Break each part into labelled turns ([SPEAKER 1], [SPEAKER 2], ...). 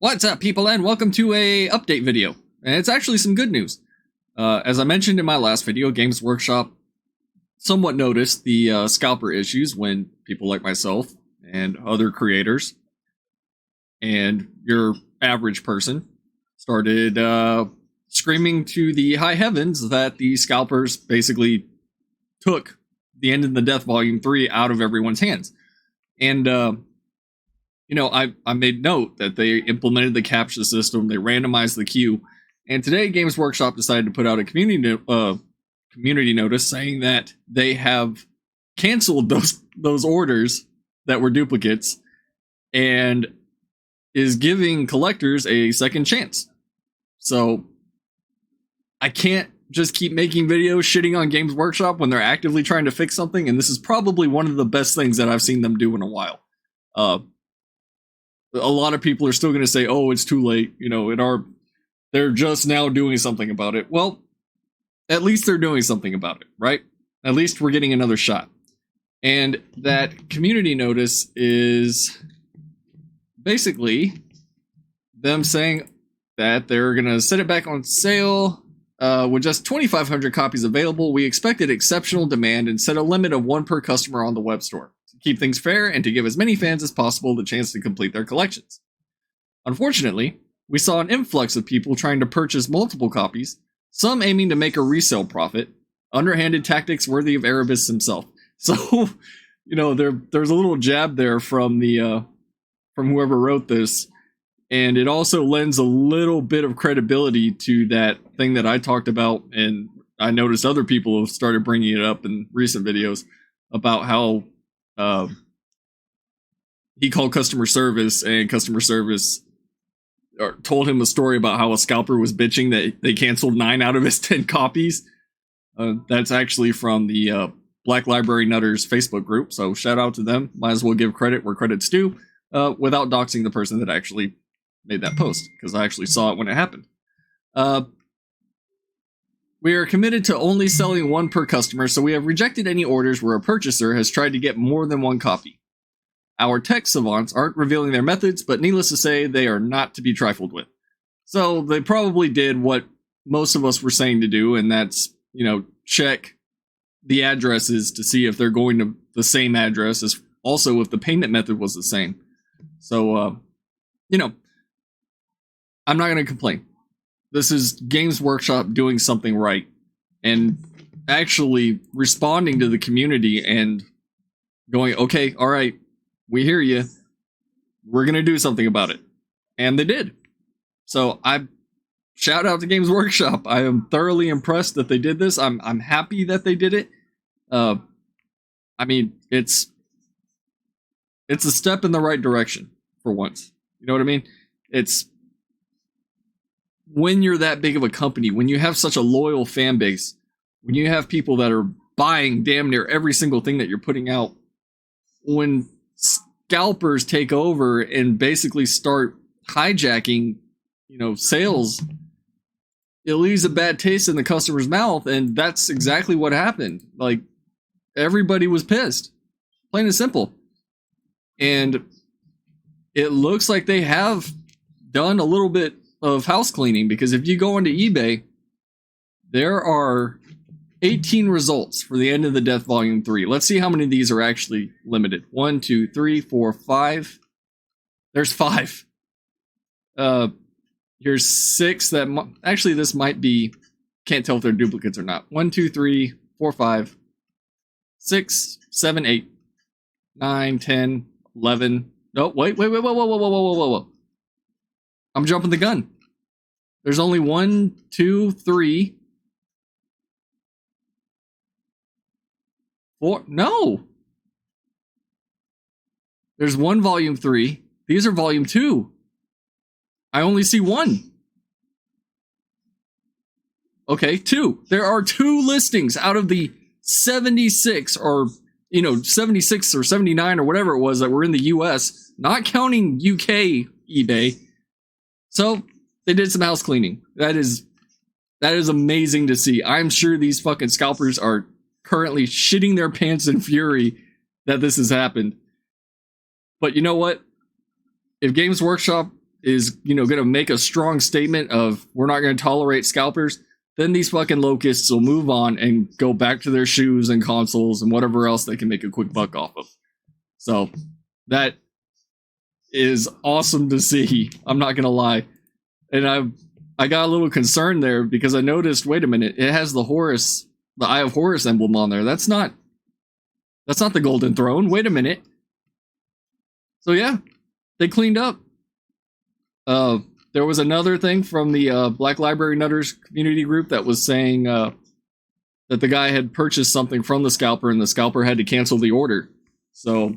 [SPEAKER 1] What's up, people, and welcome to a update video. And it's actually some good news. As I mentioned in my last video, Games Workshop somewhat noticed the scalper issues when people like myself and other creators and your average person started screaming to the high heavens that the scalpers basically took the End in the Death Volume 3 out of everyone's hands. And I made note that they implemented the captcha system, they randomized the queue, and today Games Workshop decided to put out a community notice saying that they have canceled those orders that were duplicates and is giving collectors a second chance. So I can't just keep making videos shitting on Games Workshop when they're actively trying to fix something, and this is probably one of the best things that I've seen them do in a while. A lot of people are still going to say, oh, it's too late. They're just now doing something about it. Well, at least they're doing something about it, right? At least we're getting another shot. And that community notice is basically them saying that they're going to set it back on sale with just 2,500 copies available. We expected exceptional demand and set a limit of one per customer on the web store. Keep things fair and to give as many fans as possible the chance to complete their collections. Unfortunately, we saw an influx of people trying to purchase multiple copies, some aiming to make a resale profit, underhanded tactics worthy of Erebus himself. So, there's a little jab there from whoever wrote this, and it also lends a little bit of credibility to that thing that I talked about, and I noticed other people have started bringing it up in recent videos about how he called customer service, and customer service told him a story about how a scalper was bitching that they canceled 9 out of his 10 copies. That's actually from the Black Library Nutters Facebook group, so shout out to them. Might as well give credit where credit's due, without doxing the person that actually made that post, because I actually saw it when it happened. We are committed to only selling one per customer, so we have rejected any orders where a purchaser has tried to get more than one copy. Our tech savants aren't revealing their methods, but needless to say, they are not to be trifled with. So they probably did what most of us were saying to do, and that's, check the addresses to see if they're going to the same address, as also if the payment method was the same. So, I'm not going to complain. This is Games Workshop doing something right and actually responding to the community and going, okay, all right, we hear you. We're going to do something about it. And they did. So I shout out to Games Workshop. I am thoroughly impressed that they did this. I'm happy that they did it. It's a step in the right direction for once. You know what I mean? It's when you're that big of a company, when you have such a loyal fan base, when you have people that are buying damn near every single thing that you're putting out, when scalpers take over and basically start hijacking, sales, it leaves a bad taste in the customer's mouth, and that's exactly what happened. Like, everybody was pissed, plain and simple. And it looks like they have done a little bit of house cleaning, because if you go onto eBay, there are 18 results for the End of the Death Volume 3. Let's see how many of these are actually limited. 1, 2, 3, 4, 5. There's 5. Here's 6 that actually this might be, can't tell if they're duplicates or not. 1, 2, 3, 4, 5, 6, 7, 8, 9, 10, 11. No, wait, whoa. I'm jumping the gun. There's only 1, 2, 3, 4. No. There's one volume 3. These are volume 2. I only see 1. Okay, 2. There are 2 listings out of the 76 or 76 or 79 or whatever it was that were in the US, not counting UK eBay. So they did some house cleaning. That is amazing to see. I'm sure these fucking scalpers are currently shitting their pants in fury that this has happened. But you know what? If Games Workshop is, going to make a strong statement of we're not going to tolerate scalpers, then these fucking locusts will move on and go back to their shoes and consoles and whatever else they can make a quick buck off of. So that is awesome to see. I'm not going to lie. And I got a little concerned there because I noticed, wait a minute, it has the Eye of Horus emblem on there. That's not the Golden Throne. Wait a minute. So yeah, they cleaned up. There was another thing from the Black Library Nutters community group that was saying that the guy had purchased something from the scalper and the scalper had to cancel the order. So,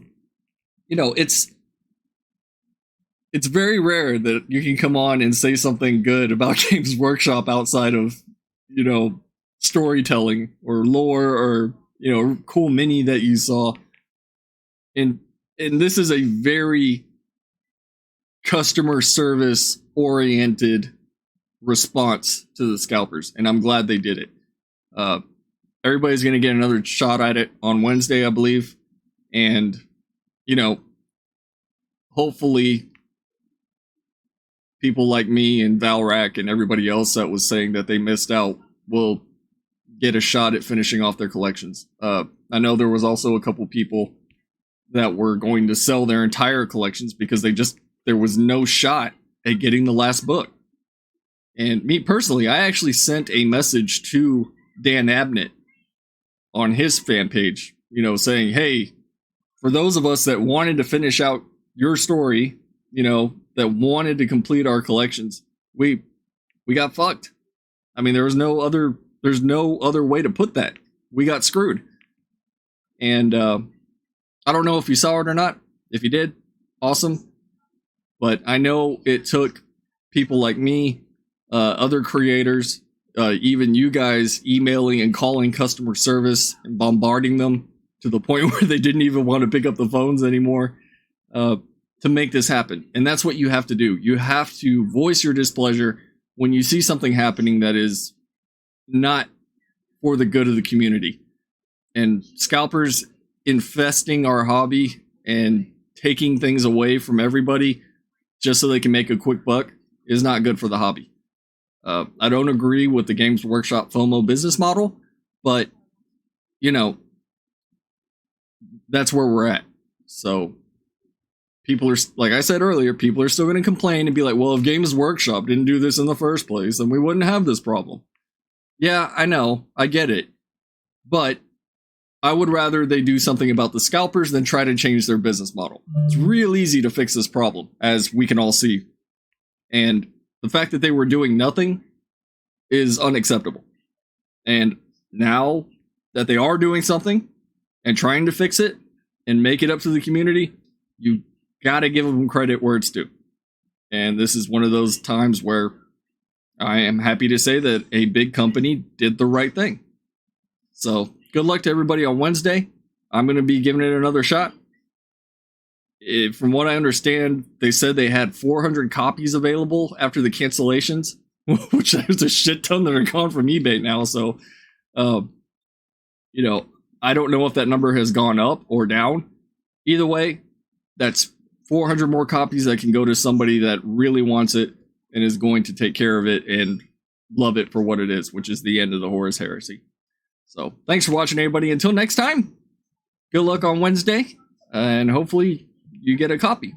[SPEAKER 1] it's very rare that you can come on and say something good about Games Workshop outside of, storytelling or lore or, cool mini that you saw. And this is a very customer service oriented response to the scalpers, and I'm glad they did it. Everybody's going to get another shot at it on Wednesday, I believe, and hopefully people like me and Valrak and everybody else that was saying that they missed out will get a shot at finishing off their collections. I know there was also a couple people that were going to sell their entire collections because there was no shot at getting the last book. And me personally, I actually sent a message to Dan Abnett on his fan page, saying, hey, for those of us that wanted to finish out your story, that wanted to complete our collections, we got fucked. I mean, there's no other way to put that. We got screwed. And I don't know if you saw it or not. If you did, awesome. But I know it took people like me, other creators, even you guys emailing and calling customer service and bombarding them to the point where they didn't even want to pick up the phones anymore to make this happen. And that's what you have to do. You have to voice your displeasure when you see something happening that is not for the good of the community. And scalpers infesting our hobby and taking things away from everybody just so they can make a quick buck is not good for the hobby. I don't agree with the Games Workshop FOMO business model, but, that's where we're at. So people are, like I said earlier, people are still going to complain and be like, well, if Games Workshop didn't do this in the first place, then we wouldn't have this problem. Yeah, I know. I get it. But I would rather they do something about the scalpers than try to change their business model. It's real easy to fix this problem, as we can all see. And the fact that they were doing nothing is unacceptable. And now that they are doing something and trying to fix it and make it up to the community, you gotta give them credit where it's due. And this is one of those times where I am happy to say that a big company did the right thing. So good luck to everybody on Wednesday. I'm going to be giving it another shot. From what I understand, they said they had 400 copies available after the cancellations, which there's a shit ton that are gone from eBay now. So, I don't know if that number has gone up or down. Either way, that's 400 more copies that can go to somebody that really wants it and is going to take care of it and love it for what it is, which is the end of the Horus Heresy. So thanks for watching, everybody. Until next time, good luck on Wednesday, and hopefully you get a copy.